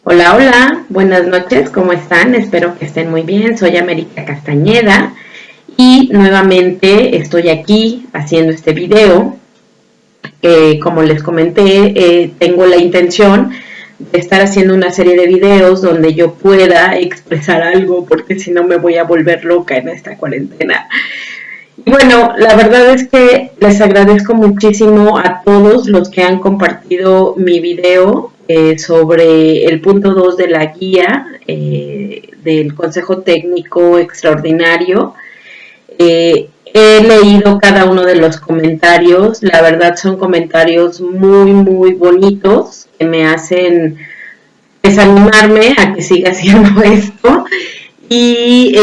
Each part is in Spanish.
Hola, hola, buenas noches, ¿cómo están? Espero que estén muy bien. Soy América Castañeda y nuevamente estoy aquí haciendo este video. Como les comenté, tengo la intención de estar haciendo una serie de videos donde yo pueda expresar algo, porque si no me voy a volver loca en esta cuarentena. Y bueno, la verdad es que les agradezco muchísimo a todos los que han compartido mi video sobre el punto 2 de la guía del Consejo Técnico Extraordinario. He leído cada uno de los comentarios, la verdad son comentarios muy bonitos que me hacen desanimarme a que siga haciendo esto. Y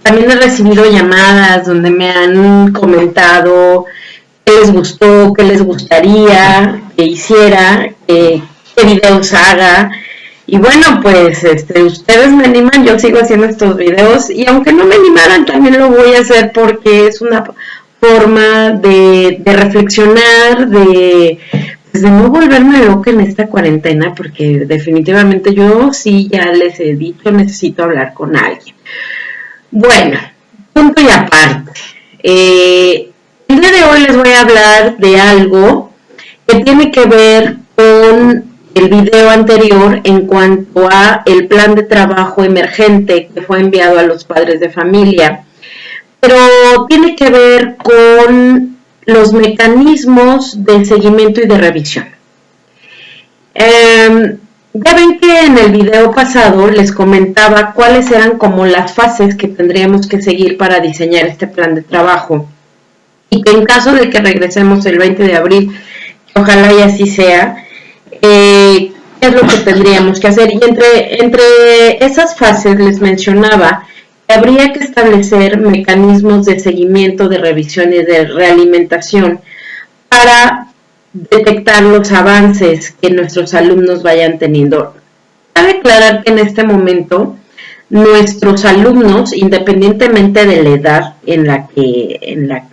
también he recibido llamadas donde me han comentado qué les gustó, qué les gustaría que hiciera, qué videos haga. Y bueno, pues ustedes me animan, yo sigo haciendo estos videos y aunque no me animaran también lo voy a hacer porque es una forma de reflexionar, de no volverme loca en esta cuarentena, porque definitivamente yo sí ya les he dicho, necesito hablar con alguien. Bueno, punto y aparte. El día de hoy les voy a hablar de algo que tiene que ver con el video anterior en cuanto a el plan de trabajo emergente que fue enviado a los padres de familia, pero tiene que ver con los mecanismos de seguimiento y de revisión. Ya ven que en el video pasado les comentaba cuáles eran como las fases que tendríamos que seguir para diseñar este plan de trabajo y que en caso de que regresemos el 20 de abril, ojalá y así sea, qué es lo que tendríamos que hacer. Y entre esas fases les mencionaba que habría que establecer mecanismos de seguimiento, de revisión y de realimentación para detectar los avances que nuestros alumnos vayan teniendo. Cabe aclarar que en este momento nuestros alumnos, independientemente de la edad en la que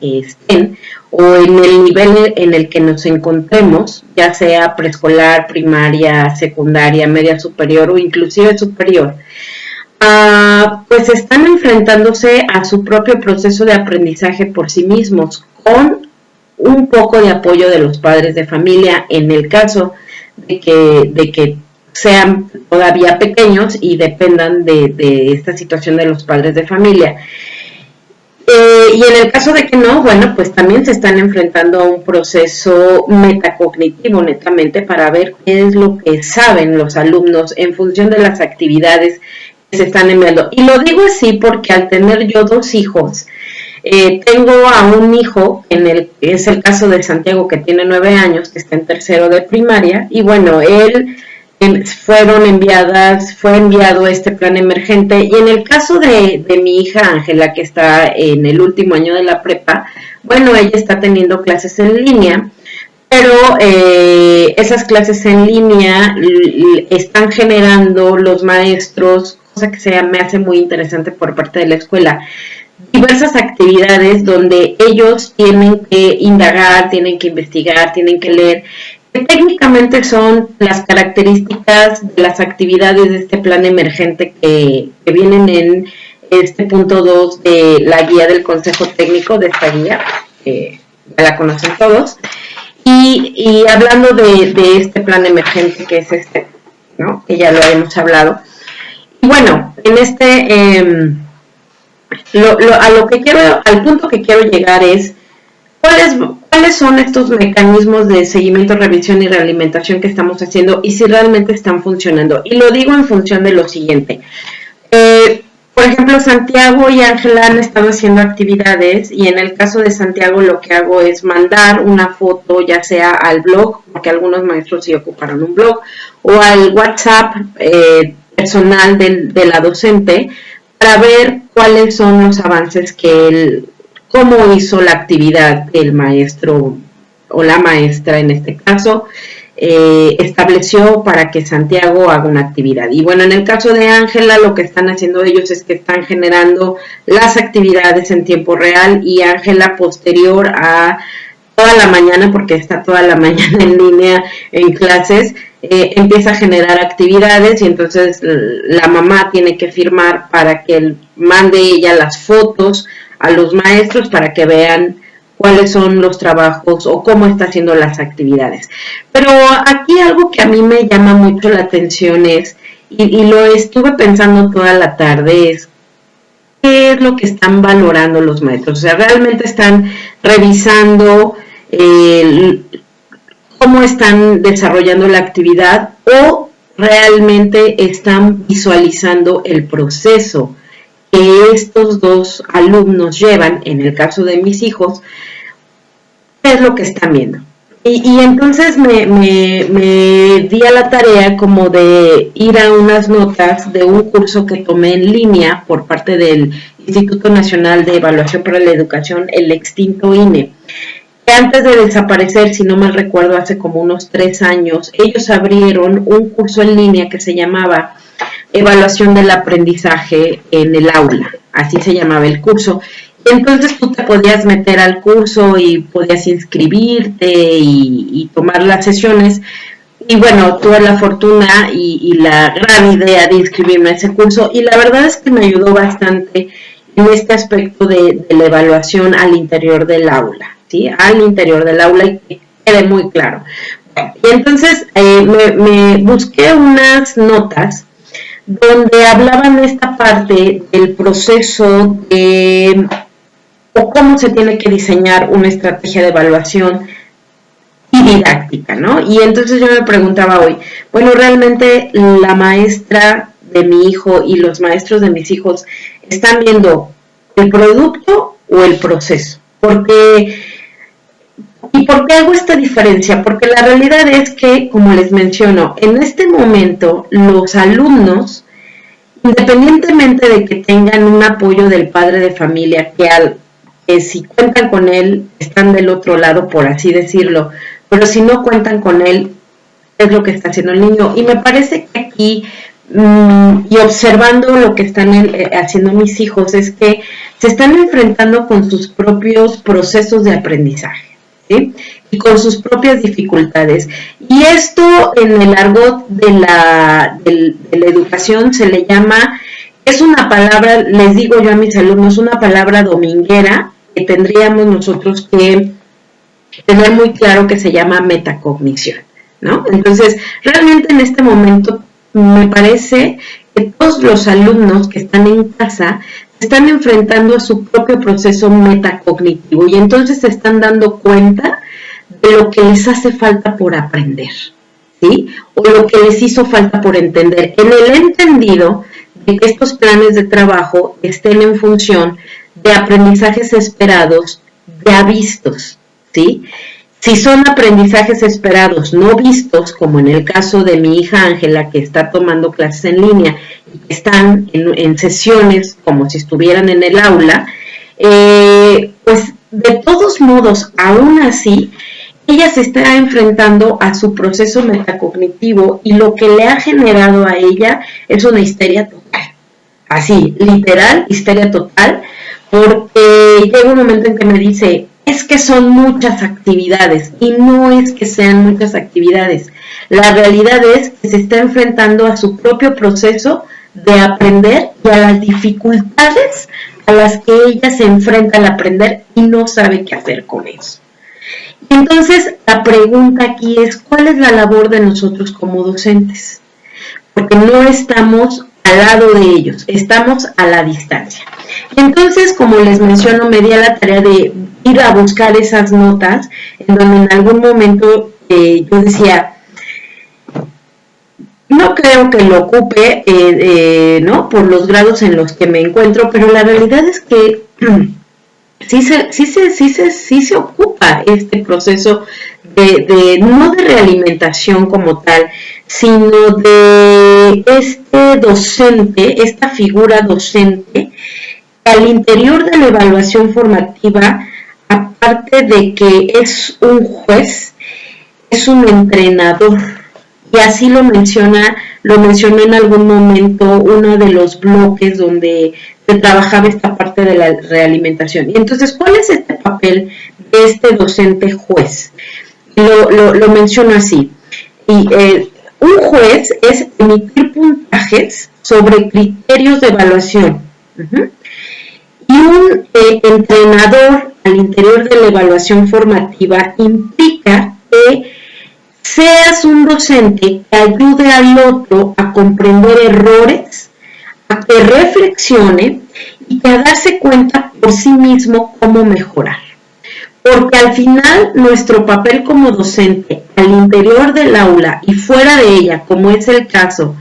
estén o en el nivel en el que nos encontremos, ya sea preescolar, primaria, secundaria, media superior o inclusive superior, pues están enfrentándose a su propio proceso de aprendizaje por sí mismos, con un poco de apoyo de los padres de familia en el caso de que sean todavía pequeños y dependan de esta situación de los padres de familia. Y en el caso de que no, bueno, pues también se están enfrentando a un proceso metacognitivo netamente para ver qué es lo que saben los alumnos en función de las actividades que se están enviando. Y lo digo así porque al tener yo dos hijos, tengo a un hijo, es el caso de Santiago, que tiene 9 años, que está en tercero de primaria, y bueno, él fue enviado este plan emergente, y en el caso de mi hija Ángela, que está en el último año de la prepa, bueno, ella está teniendo clases en línea, pero esas clases en línea están generando los maestros, cosa que me hace muy interesante por parte de la escuela, diversas actividades donde ellos tienen que indagar, tienen que investigar, tienen que leer, que técnicamente son las características de las actividades de este plan emergente que vienen en este punto 2 de la guía del Consejo Técnico, de esta guía, que ya la conocen todos. Y hablando de este plan emergente que es este, ¿no? Que ya lo hemos hablado. Y bueno, en al punto que quiero llegar es cuáles son estos mecanismos de seguimiento, revisión y realimentación que estamos haciendo y si realmente están funcionando. Y lo digo en función de lo siguiente. Por ejemplo, Santiago y Ángela han estado haciendo actividades y en el caso de Santiago lo que hago es mandar una foto ya sea al blog, porque algunos maestros sí ocuparon un blog, o al WhatsApp personal de la docente para ver cuáles son los avances cómo hizo la actividad el maestro o la maestra en este caso, estableció para que Santiago haga una actividad. Y bueno, en el caso de Ángela, lo que están haciendo ellos es que están generando las actividades en tiempo real y Ángela, posterior a toda la mañana, porque está toda la mañana en línea en clases, empieza a generar actividades y entonces la mamá tiene que firmar para que mande ella las fotos a los maestros para que vean cuáles son los trabajos o cómo está haciendo las actividades. Pero aquí algo que a mí me llama mucho la atención es, y lo estuve pensando toda la tarde, es qué es lo que están valorando los maestros. O sea, realmente están revisando cómo están desarrollando la actividad o realmente están visualizando el proceso que estos dos alumnos llevan, en el caso de mis hijos, qué es lo que están viendo. Y entonces me di a la tarea como de ir a unas notas de un curso que tomé en línea por parte del Instituto Nacional de Evaluación para la Educación, el extinto INE. Que antes de desaparecer, si no mal recuerdo, hace como unos 3 años, ellos abrieron un curso en línea que se llamaba Evaluación del Aprendizaje en el Aula, así se llamaba el curso. Entonces tú te podías meter al curso y podías inscribirte y tomar las sesiones. Y bueno, tuve la fortuna y la gran idea de inscribirme a ese curso. Y la verdad es que me ayudó bastante en este aspecto de la evaluación al interior del aula, ¿sí? Al interior del aula y que quede muy claro. Y entonces me busqué unas notas donde hablaban de esta parte del proceso de o cómo se tiene que diseñar una estrategia de evaluación y didáctica, ¿no? Y entonces yo me preguntaba hoy, bueno, realmente la maestra de mi hijo y los maestros de mis hijos están viendo el producto o el proceso. ¿Y por qué hago esta diferencia? Porque la realidad es que, como les menciono, en este momento los alumnos, independientemente de que tengan un apoyo del padre de familia, que si cuentan con él, están del otro lado, por así decirlo, pero si no cuentan con él, es lo que está haciendo el niño. Y me parece que aquí, y observando lo que están haciendo mis hijos, es que se están enfrentando con sus propios procesos de aprendizaje, ¿sí? Y con sus propias dificultades. Y esto en el argot de la educación se le llama, es una palabra, les digo yo a mis alumnos, una palabra dominguera que tendríamos nosotros que tener muy claro, que se llama metacognición, ¿no? Entonces, realmente en este momento me parece que todos los alumnos que están en casa están enfrentando a su propio proceso metacognitivo y entonces se están dando cuenta de lo que les hace falta por aprender, ¿sí? O lo que les hizo falta por entender, en el entendido de que estos planes de trabajo estén en función de aprendizajes esperados ya vistos, ¿sí? Si son aprendizajes esperados no vistos, como en el caso de mi hija Ángela, que está tomando clases en línea y que están en sesiones como si estuvieran en el aula, pues de todos modos, aún así, ella se está enfrentando a su proceso metacognitivo y lo que le ha generado a ella es una histeria total. Así, literal, histeria total, porque llega un momento en que me dice, es que son muchas actividades, y no es que sean muchas actividades. La realidad es que se está enfrentando a su propio proceso de aprender y a las dificultades a las que ella se enfrenta al aprender y no sabe qué hacer con eso. Entonces, la pregunta aquí es, ¿cuál es la labor de nosotros como docentes? Porque no estamos al lado de ellos, estamos a la distancia. Entonces, como les menciono, me di a la tarea de ir a buscar esas notas, en donde en algún momento yo decía, no creo que lo ocupe, ¿no? Por los grados en los que me encuentro, pero la realidad es que sí se ocupa este proceso no de realimentación como tal, sino de este docente, esta figura docente, que al interior de la evaluación formativa, aparte de que es un juez, es un entrenador y así lo mencionó en algún momento uno de los bloques donde se trabajaba esta parte de la realimentación. Y entonces, ¿cuál es este papel de este docente juez? Lo menciono así. Un juez es emitir puntajes sobre criterios de evaluación. Y un entrenador al interior de la evaluación formativa implica que seas un docente que ayude al otro a comprender errores, a que reflexione y a darse cuenta por sí mismo cómo mejorar. Porque al final nuestro papel como docente al interior del aula y fuera de ella, como es el caso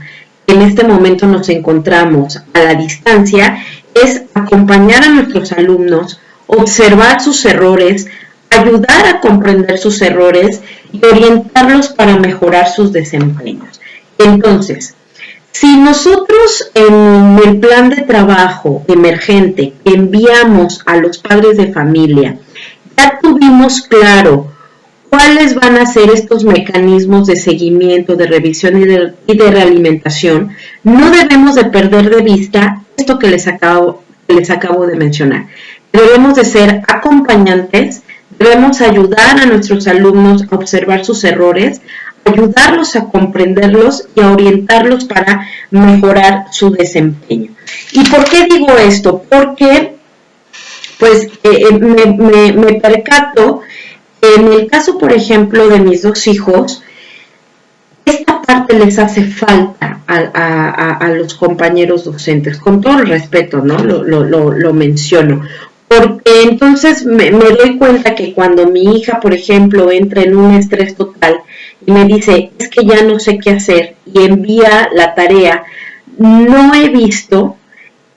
que en este momento nos encontramos a la distancia, es acompañar a nuestros alumnos, observar sus errores, ayudar a comprender sus errores y orientarlos para mejorar sus desempeños. Entonces, si nosotros en el plan de trabajo emergente que enviamos a los padres de familia, ya tuvimos claro cuáles van a ser estos mecanismos de seguimiento, de revisión y de realimentación, no debemos de perder de vista esto que les acabo de mencionar. Debemos de ser acompañantes, debemos ayudar a nuestros alumnos a observar sus errores, ayudarlos a comprenderlos y a orientarlos para mejorar su desempeño. ¿Y por qué digo esto? Porque pues me percato que en el caso, por ejemplo, de mis dos hijos, esta parte les hace falta a los compañeros docentes, con todo el respeto, ¿no? Lo menciono. Porque entonces me doy cuenta que cuando mi hija, por ejemplo, entra en un estrés total y me dice, es que ya no sé qué hacer, y envía la tarea, no he visto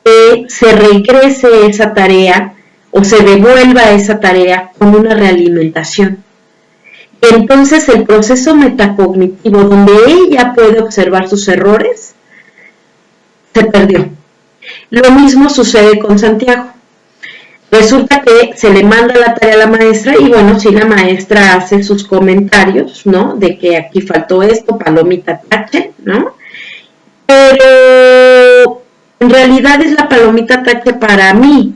que se regrese esa tarea o se devuelva esa tarea con una realimentación. Entonces el proceso metacognitivo, donde ella puede observar sus errores, se perdió. Lo mismo sucede con Santiago. Resulta que se le manda la tarea a la maestra y bueno, sí, la maestra hace sus comentarios, ¿no? De que aquí faltó esto, palomita tache, ¿no? Pero en realidad es la palomita tache para mí,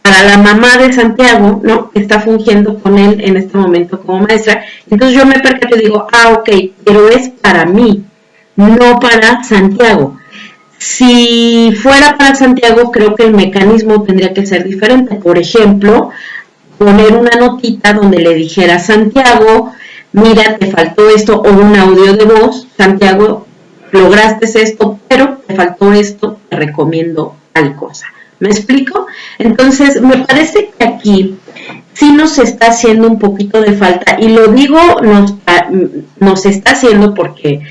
para la mamá de Santiago, ¿no? Que está fungiendo con él en este momento como maestra. Entonces yo me percato y digo, ok, pero es para mí, no para Santiago. Si fuera para Santiago, creo que el mecanismo tendría que ser diferente. Por ejemplo, poner una notita donde le dijera a Santiago, mira, te faltó esto, o un audio de voz, Santiago, lograste esto, pero te faltó esto, te recomiendo tal cosa. ¿Me explico? Entonces, me parece que aquí sí nos está haciendo un poquito de falta, y lo digo, nos está haciendo porque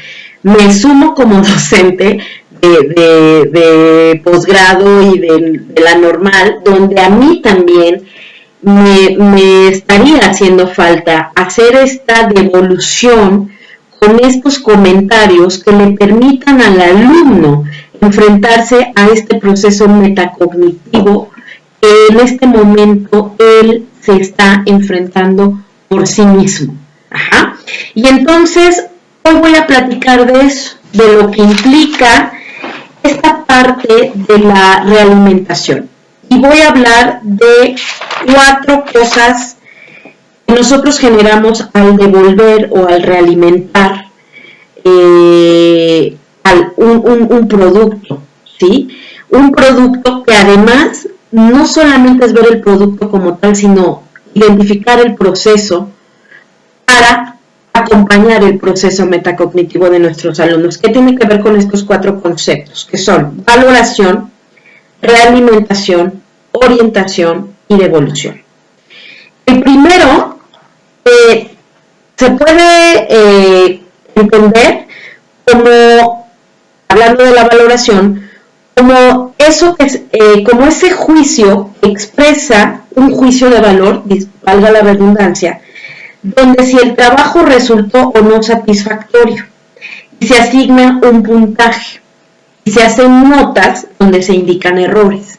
me sumo como docente de posgrado y de la normal, donde a mí también me estaría haciendo falta hacer esta devolución con estos comentarios que le permitan al alumno enfrentarse a este proceso metacognitivo que en este momento él se está enfrentando por sí mismo. Ajá. Y entonces hoy voy a platicar de eso, de lo que implica esta parte de la realimentación. Y voy a hablar de 4 cosas que nosotros generamos al devolver o al realimentar un producto, ¿sí? Un producto que además no solamente es ver el producto como tal, sino identificar el proceso para acompañar el proceso metacognitivo de nuestros alumnos, que tiene que ver con estos 4 conceptos, que son valoración, realimentación, orientación y devolución. El primero se puede entender como, hablando de la valoración, como eso que como ese juicio que expresa un juicio de valor, valga la redundancia, donde si el trabajo resultó o no satisfactorio, y se asigna un puntaje, y se hacen notas donde se indican errores.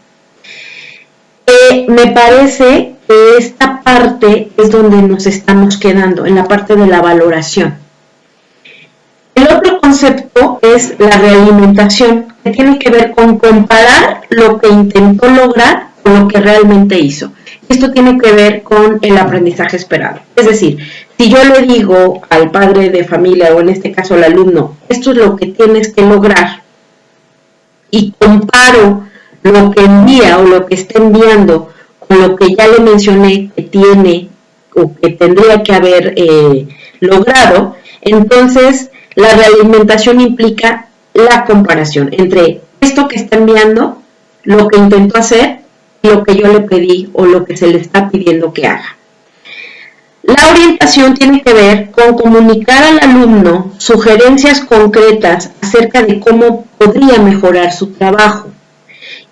Me parece que esta parte es donde nos estamos quedando, en la parte de la valoración. El otro concepto es la realimentación, que tiene que ver con comparar lo que intentó lograr con lo que realmente hizo. Esto tiene que ver con el aprendizaje esperado. Es decir, si yo le digo al padre de familia, o en este caso al alumno, esto es lo que tienes que lograr, y comparo lo que envía o lo que está enviando con lo que ya le mencioné que tiene o que tendría que haber logrado, entonces la realimentación implica la comparación entre esto que está enviando, lo que intentó hacer, y lo que yo le pedí o lo que se le está pidiendo que haga. La orientación tiene que ver con comunicar al alumno sugerencias concretas acerca de cómo podría mejorar su trabajo.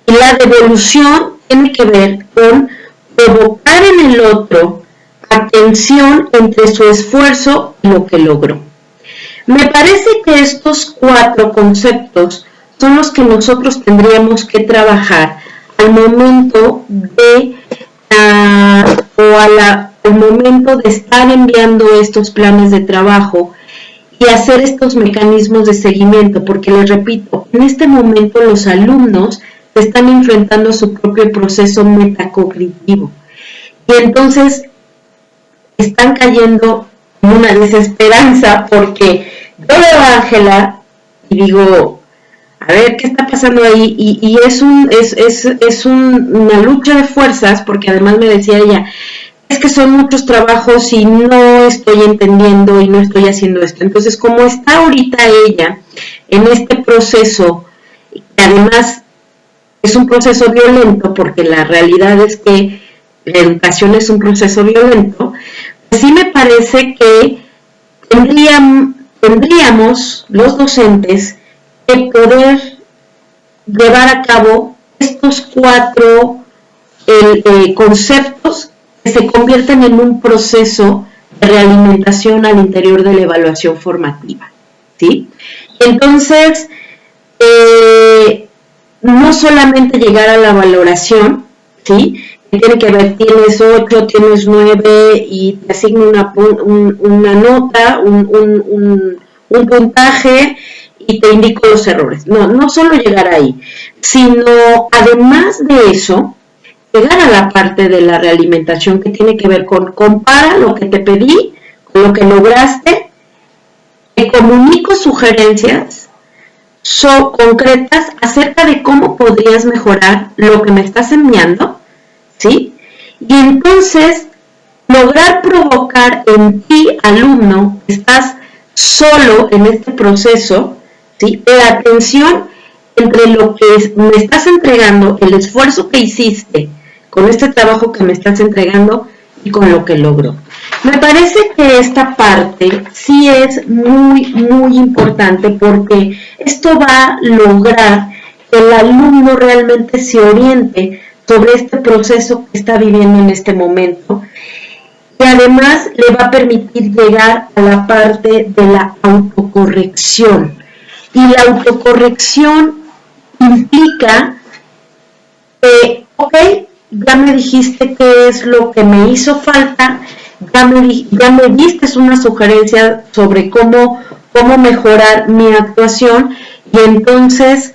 Y la devolución tiene que ver con provocar en el otro atención entre su esfuerzo y lo que logró. Me parece que estos 4 conceptos son los que nosotros tendríamos que trabajar al momento de al momento de estar enviando estos planes de trabajo y hacer estos mecanismos de seguimiento, porque les repito, en este momento los alumnos están enfrentando su propio proceso metacognitivo y entonces están cayendo en una desesperanza porque yo veo a Ángela y digo, a ver, ¿qué está pasando ahí? Y es una lucha de fuerzas, porque además me decía ella, es que son muchos trabajos y no estoy entendiendo y no estoy haciendo esto. Entonces, como está ahorita ella en este proceso, que además es un proceso violento, porque la realidad es que la educación es un proceso violento, pues sí me parece que tendríamos los docentes que poder llevar a cabo estos 4 conceptos que se convierten en un proceso de realimentación al interior de la evaluación formativa, ¿sí? Entonces, no solamente llegar a la valoración, ¿sí? Que tiene que ver, tienes 8, tienes 9 y te asigno una nota, un puntaje y te indico los errores. No solo llegar ahí, sino además de eso, llegar a la parte de la realimentación que tiene que ver con compara lo que te pedí con lo que lograste, te comunico sugerencias concretas acerca de cómo podrías mejorar lo que me estás enviando, ¿sí? Y entonces lograr provocar en ti, alumno, que estás solo en este proceso, ¿sí? La atención entre lo que me estás entregando, el esfuerzo que hiciste con este trabajo que me estás entregando y con lo que logro. Me parece que esta parte sí es muy, muy importante porque esto va a lograr que el alumno realmente se oriente sobre este proceso que está viviendo en este momento y además le va a permitir llegar a la parte de la autocorrección. Y la autocorrección implica que, ok, ya me dijiste qué es lo que me hizo falta, ya me diste una sugerencia sobre cómo mejorar mi actuación y entonces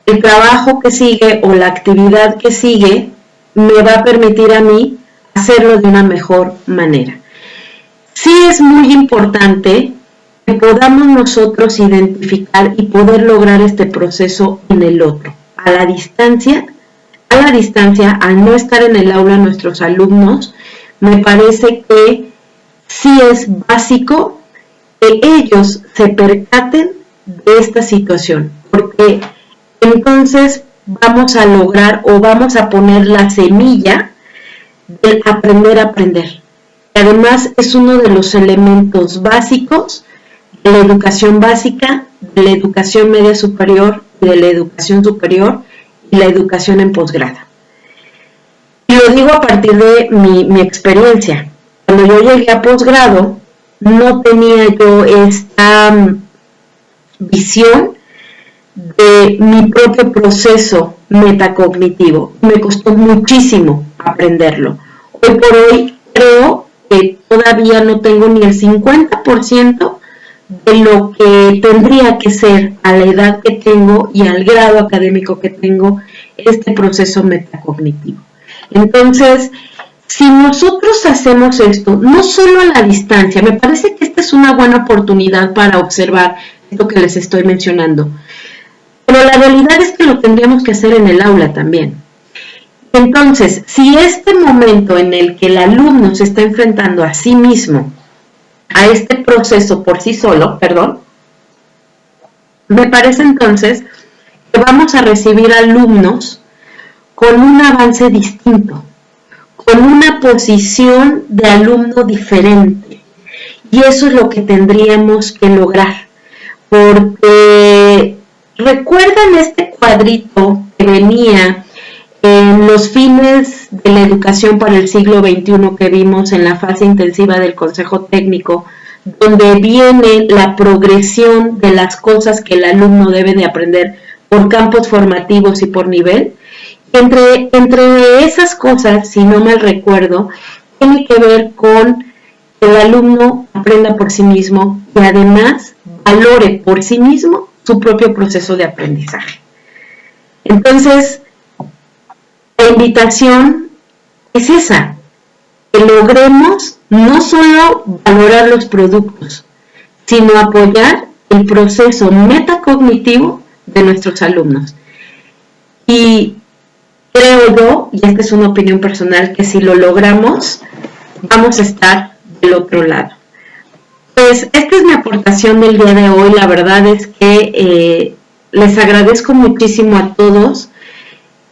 el trabajo que sigue o la actividad que sigue me va a permitir a mí hacerlo de una mejor manera. Sí es muy importante que podamos nosotros identificar y poder lograr este proceso en el otro, a la distancia, al no estar en el aula nuestros alumnos, me parece que sí es básico que ellos se percaten de esta situación, porque entonces vamos a lograr o vamos a poner la semilla del aprender a aprender. Además es uno de los elementos básicos de la educación básica, de la educación media superior, de la educación superior y la educación en posgrado. Y lo digo a partir de mi experiencia. Cuando yo llegué a posgrado, no tenía yo esta visión de mi propio proceso metacognitivo. Me costó muchísimo aprenderlo. Hoy por hoy creo que todavía no tengo ni el 50% de lo que tendría que ser a la edad que tengo y al grado académico que tengo este proceso metacognitivo. Entonces, si nosotros hacemos esto, no solo a la distancia, me parece que esta es una buena oportunidad para observar esto que les estoy mencionando, pero la realidad es que lo tendríamos que hacer en el aula también. Entonces, si este momento en el que el alumno se está enfrentando a sí mismo, a este proceso por sí solo, me parece entonces que vamos a recibir alumnos con un avance distinto, con una posición de alumno diferente. Y eso es lo que tendríamos que lograr, porque recuerdan este cuadrito que venía en los fines de la educación para el siglo XXI que vimos en la fase intensiva del Consejo Técnico, donde viene la progresión de las cosas que el alumno debe de aprender por campos formativos y por nivel. Entre esas cosas, si no mal recuerdo, tiene que ver con que el alumno aprenda por sí mismo y además valore por sí mismo su propio proceso de aprendizaje. Entonces, la invitación es esa, que logremos no solo valorar los productos, sino apoyar el proceso metacognitivo de nuestros alumnos. Y creo yo, y esta es una opinión personal, que si lo logramos, vamos a estar del otro lado. Pues esta es mi aportación del día de hoy. La verdad es que les agradezco muchísimo a todos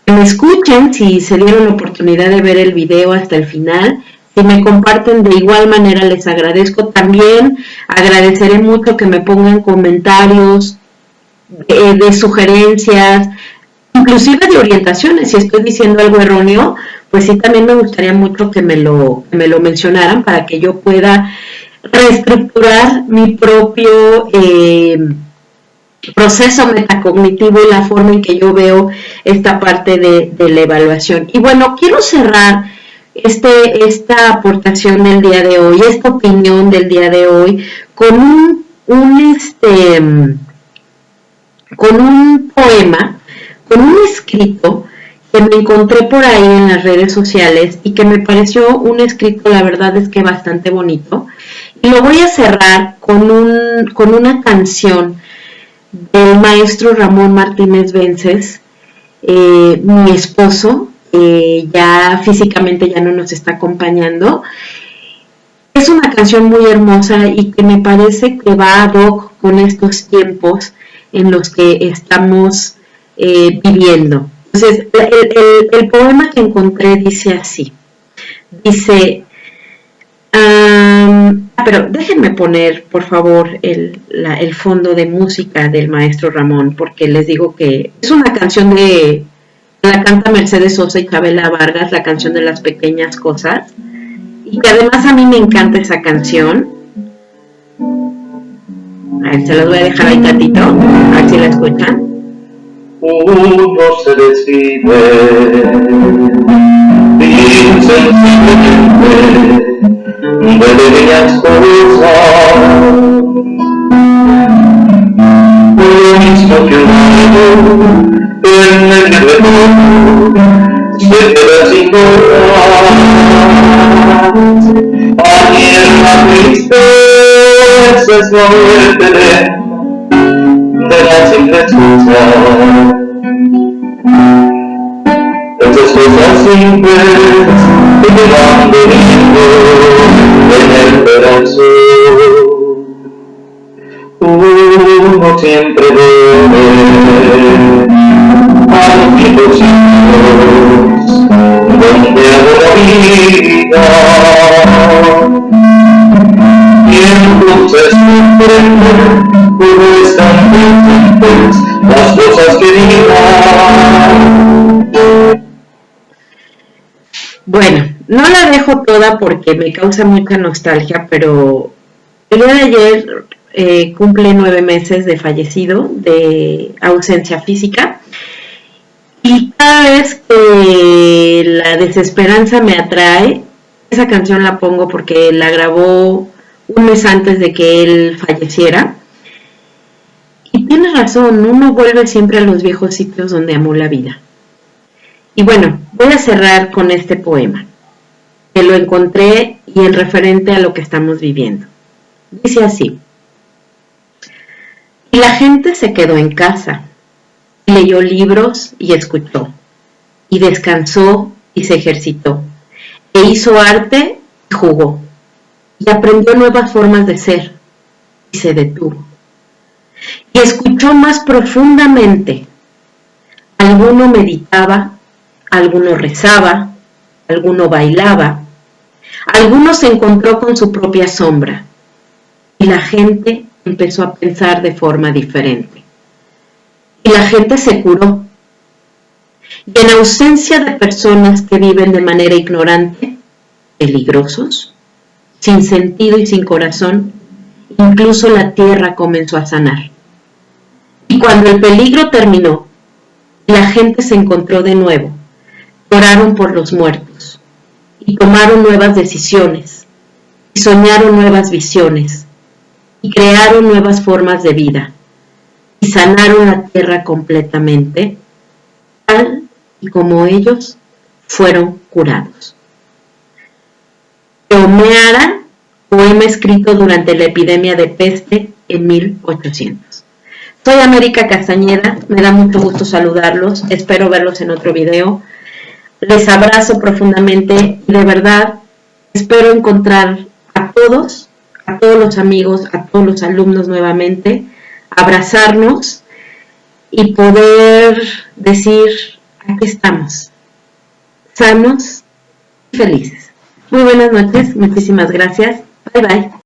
que me escuchen, si se dieron la oportunidad de ver el video hasta el final. Si me comparten de igual manera les agradezco. También agradeceré mucho que me pongan comentarios de sugerencias, inclusive de orientaciones. Si estoy diciendo algo erróneo, pues sí, también me gustaría mucho que me lo mencionaran para que yo pueda reestructurar mi propio proceso metacognitivo y la forma en que yo veo esta parte de la evaluación. Y bueno, quiero cerrar esta aportación del día de hoy, esta opinión del día de hoy, con con un poema, con un escrito que me encontré por ahí en las redes sociales y que me pareció un escrito, la verdad es que bastante bonito. Y lo voy a cerrar con una canción del maestro Ramón Martínez Vences, mi esposo, ya físicamente ya no nos está acompañando. Es una canción muy hermosa y que me parece que va ad hoc con estos tiempos en los que estamos viviendo. Entonces, el poema que encontré dice así, dice, pero déjenme poner, por favor, el fondo de música del maestro Ramón, porque les digo que es una canción la canta Mercedes Sosa y Chabela Vargas, la canción de las pequeñas cosas, y que además a mí me encanta esa canción. A ver, se las voy a dejar ahí tantito, a ver si la escuchan. Uno se decide insensiblemente de pequeñas cosas, lo mismo que un árbol en el que se queda sin hojas. Aquí en la tristeza es la muerte de la simple escucha. Estas cosas simples que me van veniendo en el corazón. Uno siempre debe a los tiempos donde hago la vida. Y entonces comprende cómo están presentes las cosas queridas. Bueno, no la dejo toda porque me causa mucha nostalgia, pero el día de ayer cumple 9 meses de fallecido, de ausencia física, y cada vez que la desesperanza me atrae, esa canción la pongo porque la grabó un mes antes de que él falleciera. Y tienes razón, uno vuelve siempre a los viejos sitios donde amó la vida. Y bueno, voy a cerrar con este poema, que lo encontré y en referente a lo que estamos viviendo. Dice así: y la gente se quedó en casa, y leyó libros y escuchó, y descansó y se ejercitó, e hizo arte y jugó, y aprendió nuevas formas de ser, y se detuvo, y escuchó más profundamente. Alguno meditaba, alguno rezaba, alguno bailaba, alguno se encontró con su propia sombra, y la gente empezó a pensar de forma diferente. Y la gente se curó. Y en ausencia de personas que viven de manera ignorante, peligrosos, sin sentido y sin corazón, incluso la tierra comenzó a sanar. Y cuando el peligro terminó, la gente se encontró de nuevo, oraron por los muertos, y tomaron nuevas decisiones, y soñaron nuevas visiones, y crearon nuevas formas de vida, y sanaron la tierra completamente, tal y como ellos fueron curados. Eomeara, poema escrito durante la epidemia de peste en 1800. Soy América Castañeda, me da mucho gusto saludarlos, espero verlos en otro video. Les abrazo profundamente y de verdad espero encontrar a todos los amigos, a todos los alumnos nuevamente, abrazarnos y poder decir: aquí estamos, sanos y felices. Muy buenas noches, muchísimas gracias, bye bye.